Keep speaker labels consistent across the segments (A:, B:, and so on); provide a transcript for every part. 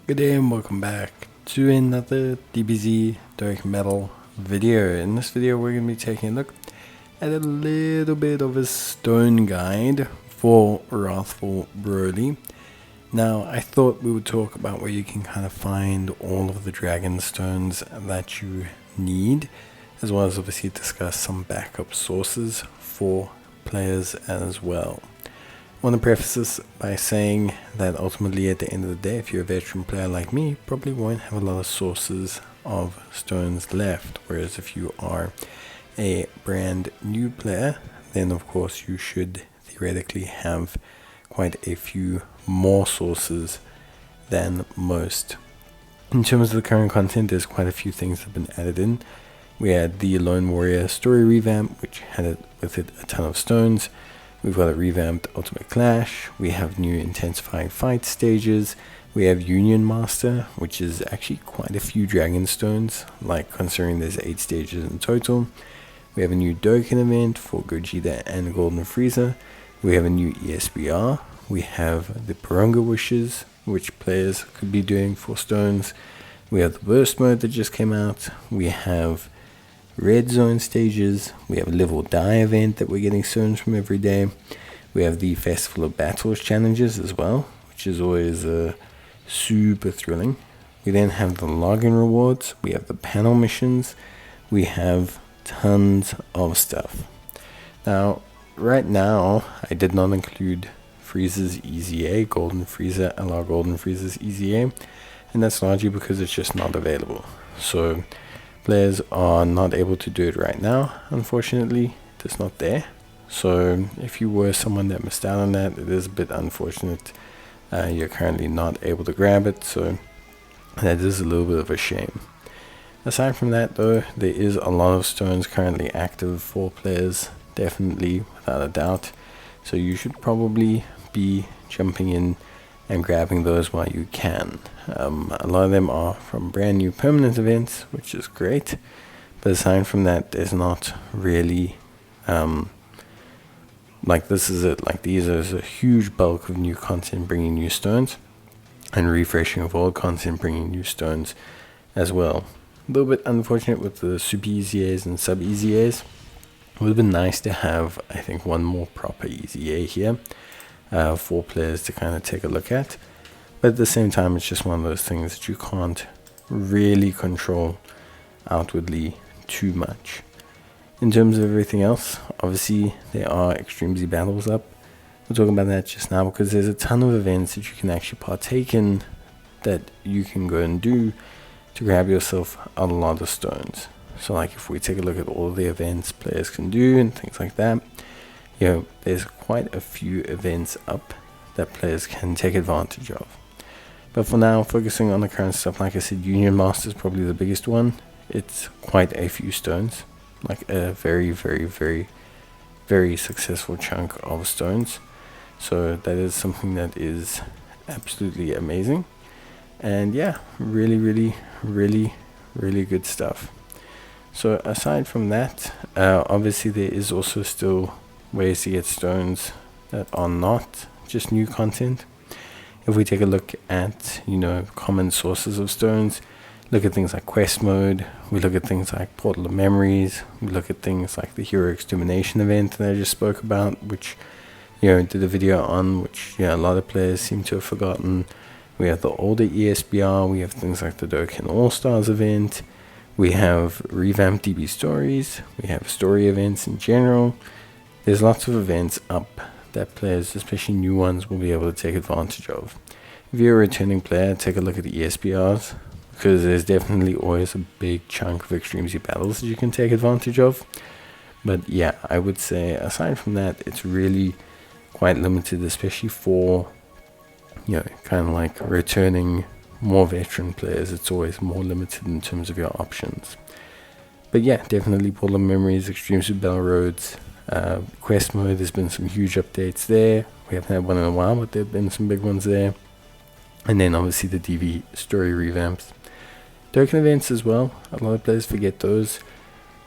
A: Good day and welcome back to another DBZ Dokkan video. In this video we're going to be taking a look at a little bit of a stone guide for Wrathful Broly. Now I thought we would talk about where you can kind of find all of the dragon stones that you need, as well as obviously discuss some backup sources for players as well. I want to preface this by saying that ultimately at the end of the day, if you're a veteran player like me, you probably won't have a lot of sources of stones left, whereas if you are a brand new player, then of course you should theoretically have quite a few more sources than most. In terms of the current content, there's quite a few things that have been added in. We had the Lone Warrior story revamp, which had with it a ton of stones. We've got a revamped Ultimate Clash, we have new intensified fight stages, we have Union Master, which is actually quite a few dragon stones, like considering there's 8 stages in total. We have a new Dokkan event for Gogeta and Golden Frieza, we have a new ESBR, we have the Porunga wishes, which players could be doing for stones, we have the burst mode that just came out, we have red zone stages, we have a level die event that we're getting stones from every day, we have the Festival of Battles challenges as well, which is always super thrilling. We then have the login rewards, we have the panel missions, we have tons of stuff. Now right now I did not include Frieza's EZA, Golden Frieza, allow Golden Frieza's EZA, and that's largely because it's just not available. So players are not able to do it right now, unfortunately. It's not there. So if you were someone that missed out on that, it is a bit unfortunate. You're currently not able to grab it, so that is a little bit of a shame. Aside from that though, there is a lot of stones currently active for players, definitely, without a doubt. So you should probably be jumping in and grabbing those while you can. A lot of them are from brand new permanent events, which is great, but aside from that, there's not really like this is it. Like these are a huge bulk of new content bringing new stones, and refreshing of old content bringing new stones as well. A little bit unfortunate with the super EZAs and sub EZAs. It would have been nice to have, I think, one more proper EZA here for players to kind of take a look at. But at the same time, it's just one of those things that you can't really control outwardly too much. In terms of everything else, obviously there are Extreme Z battles up. We'll talk about that just now because there's a ton of events that you can actually partake in that you can go and do to grab yourself a lot of stones. So like if we take a look at all of the events players can do and things like that, you know, there's quite a few events up that players can take advantage of. But for now, focusing on the current stuff, like I said, Union Master is probably the biggest one. It's quite a few stones, like a very, very, very, very successful chunk of stones. So that is something that is absolutely amazing. And yeah, really, really, really, really good stuff. So aside from that, obviously there is also still ways to get stones that are not just new content. If we take a look at, you know, common sources of stones, look at things like quest mode, we look at things like Portal of Memories, we look at things like the Hero Extermination event that I just spoke about, which, you know, did a video on, which, yeah, a lot of players seem to have forgotten. We have the older ESBR, we have things like the Dokkan All-Stars event, we have revamped DB stories, we have story events in general. There's lots of events up that players, especially new ones, will be able to take advantage of. If you're a returning player, take a look at the ESBRs, because there's definitely always a big chunk of Extreme Z battles that you can take advantage of. But yeah, I would say aside from that, it's really quite limited, especially for, you know, kind of like returning more veteran players. It's always more limited in terms of your options. But yeah, definitely Portal of Memories, Extreme Z Battle Roads, quest mode, there's been some huge updates there. We haven't had one in a while, but there have been some big ones there. And then obviously the DV story revamps. Dokkan events as well, a lot of players forget those.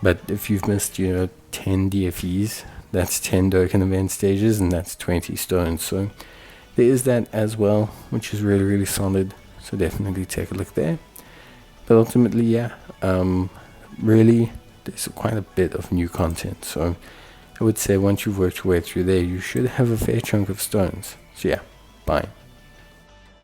A: But if you've missed, you know, 10 DFEs, that's 10 Dokkan event stages, and that's 20 stones. So there is that as well, which is really, really solid. so definitely take a look there. But ultimately, yeah, really, there's quite a bit of new content. So I would say once you've worked your way through there, you should have a fair chunk of stones. So yeah, bye.